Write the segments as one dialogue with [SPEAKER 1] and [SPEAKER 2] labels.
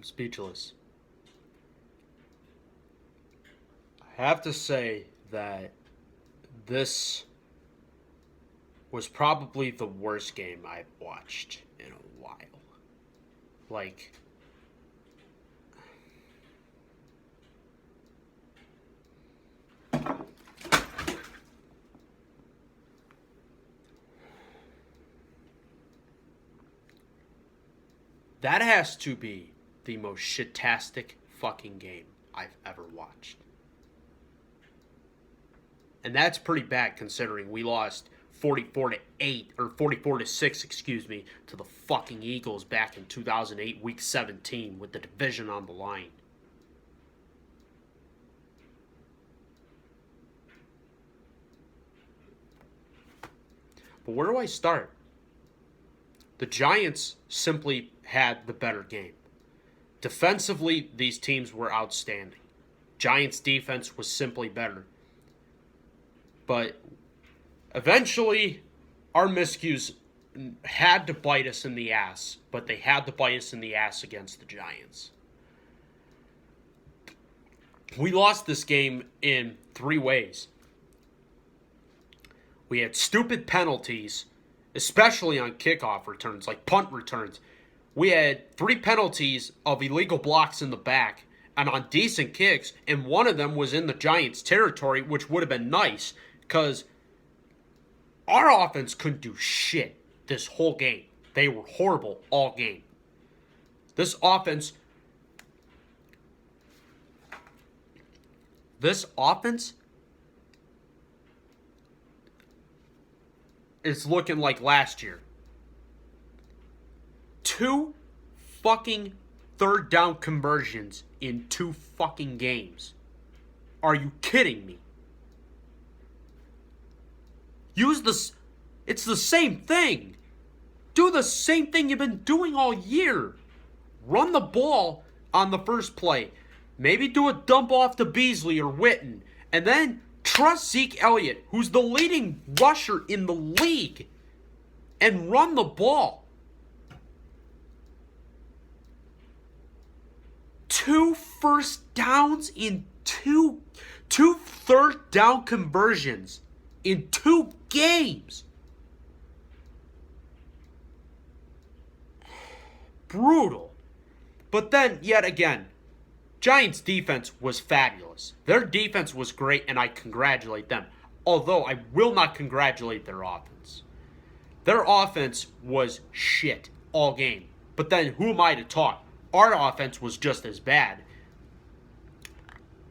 [SPEAKER 1] speechless. I have to say that this was probably the worst game I've watched in a while. Like, that has to be the most shitastic fucking game I've ever watched. And that's pretty bad considering we lost 44-8 or 44-6, excuse me, to the fucking Eagles back in 2008 week 17 with the division on the line. But where do I start? The Giants simply had the better game. Defensively, these teams were outstanding. Giants' defense was simply better. But eventually, our miscues had to bite us in the ass. But they had to bite us in the ass against the Giants. We lost this game in 3 ways. We had stupid penalties, especially on kickoff returns, like punt returns. We had 3 penalties of illegal blocks in the back and on decent kicks, and one of them was in the Giants' territory, which would have been nice because our offense couldn't do shit this whole game. They were horrible all game. This offense is looking like last year. 2 fucking third down conversions in 2 fucking games. Are you kidding me? Use this. It's the same thing. Do the same thing you've been doing all year. Run the ball on the first play. Maybe do a dump off to Beasley or Witten. And then trust Zeke Elliott, who's the leading rusher in the league, and run the ball. 2 first downs in 2 third down conversions in 2 games. Brutal. But then, yet again, Giants' defense was fabulous. Their defense was great, and I congratulate them. Although, I will not congratulate their offense. Their offense was shit all game. But then, who am I to talk? Our offense was just as bad.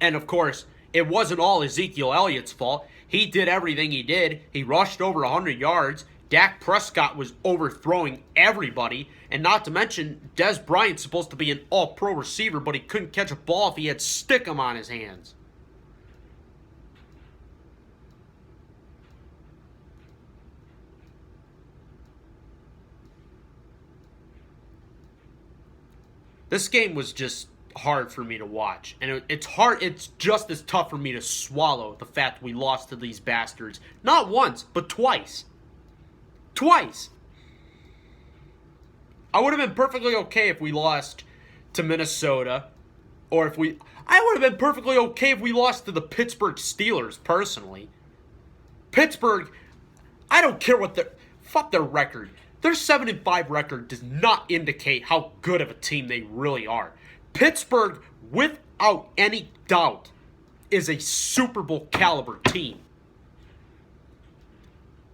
[SPEAKER 1] And, of course, it wasn't all Ezekiel Elliott's fault. He did everything he did. He rushed over 100 yards. Dak Prescott was overthrowing everybody. And not to mention, DEZ Bryant's supposed to be an all-pro receiver, but he couldn't catch a ball if he had Stickum on his hands. This game was just hard for me to watch. And it's just as tough for me to swallow the fact we lost to these bastards. Not once, but twice. Twice. I would have been perfectly okay if we lost to Minnesota. I would have been perfectly okay if we lost to the Pittsburgh Steelers, personally. Pittsburgh, I don't care fuck their record. Their 7-5 record does not indicate how good of a team they really are. Pittsburgh, without any doubt, is a Super Bowl caliber team.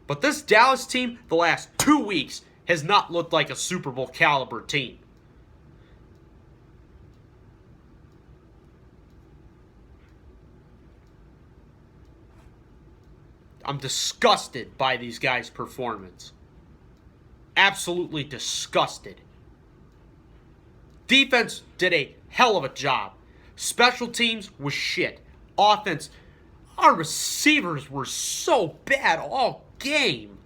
[SPEAKER 1] But this Dallas team, the last 2 weeks, has not looked like a Super Bowl caliber team. I'm disgusted by these guys' performance. Absolutely disgusted. Defense did a hell of a job. Special teams was shit. Offense, our receivers were so bad all game.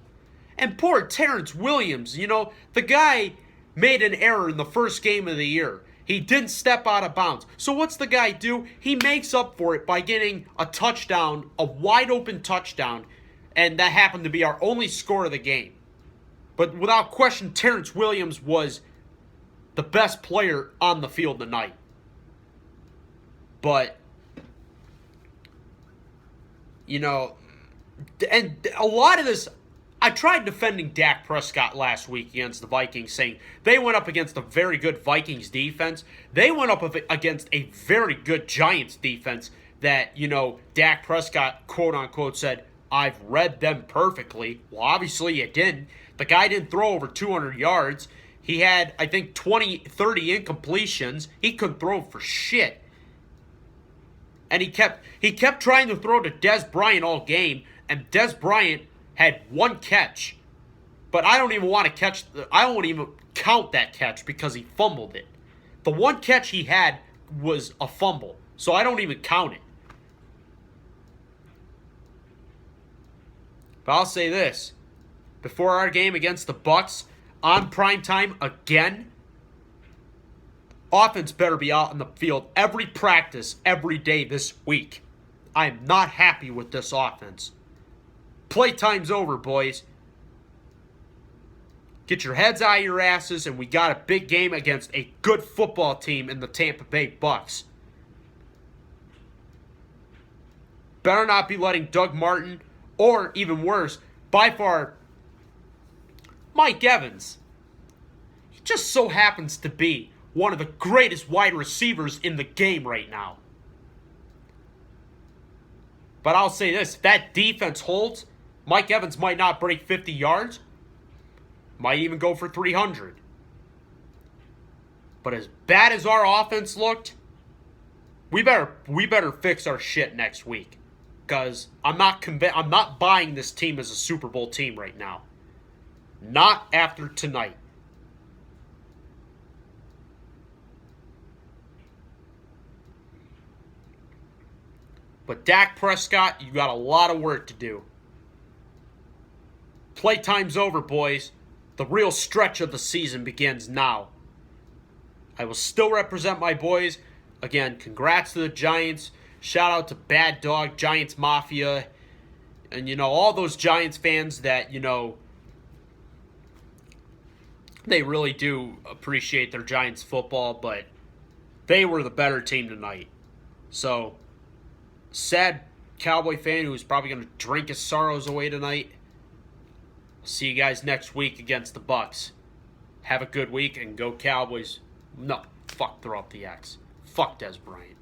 [SPEAKER 1] And poor Terrence Williams, the guy made an error in the first game of the year. He didn't step out of bounds. So what's the guy do? He makes up for it by getting a touchdown, a wide open touchdown, and that happened to be our only score of the game. But without question, Terrence Williams was the best player on the field tonight. But, you know, and a lot of this, I tried defending Dak Prescott last week against the Vikings, saying they went up against a very good Vikings defense. They went up against a very good Giants defense that, you know, Dak Prescott, quote-unquote, said, I've read them perfectly. Well, obviously it didn't. The guy didn't throw over 200 yards. He had, I think, 30 incompletions. He couldn't throw for shit. And he kept trying to throw to DEZ BRYANT all game, and DEZ BRYANT had one catch. But I don't even count that catch because he fumbled it. The one catch he had was a fumble, so I don't even count it. But I'll say this. Before our game against the Bucs, on primetime again, offense better be out in the field every practice, every day this week. I am not happy with this offense. Playtime's over, boys. Get your heads out of your asses, and we got a big game against a good football team in the Tampa Bay Bucs. Better not be letting Doug Martin, or even worse, by far, Mike Evans. He just so happens to be one of the greatest wide receivers in the game right now. But I'll say this, if that defense holds, Mike Evans might not break 50 yards, might even go for 300. But as bad as our offense looked, we better fix our shit next week. Because I'm not buying this team as a Super Bowl team right now. Not after tonight. But Dak Prescott, you got a lot of work to do. Playtime's over, boys. The real stretch of the season begins now. I will still represent my boys. Again, congrats to the Giants. Shout out to Bad Dog, Giants Mafia, and, you know, all those Giants fans that, you know, they really do appreciate their Giants football, but they were the better team tonight. So, sad Cowboy fan who's probably going to drink his sorrows away tonight. See you guys next week against the Bucs. Have a good week and go Cowboys. No, fuck, throw up the X. Fuck DEZ BRYANT.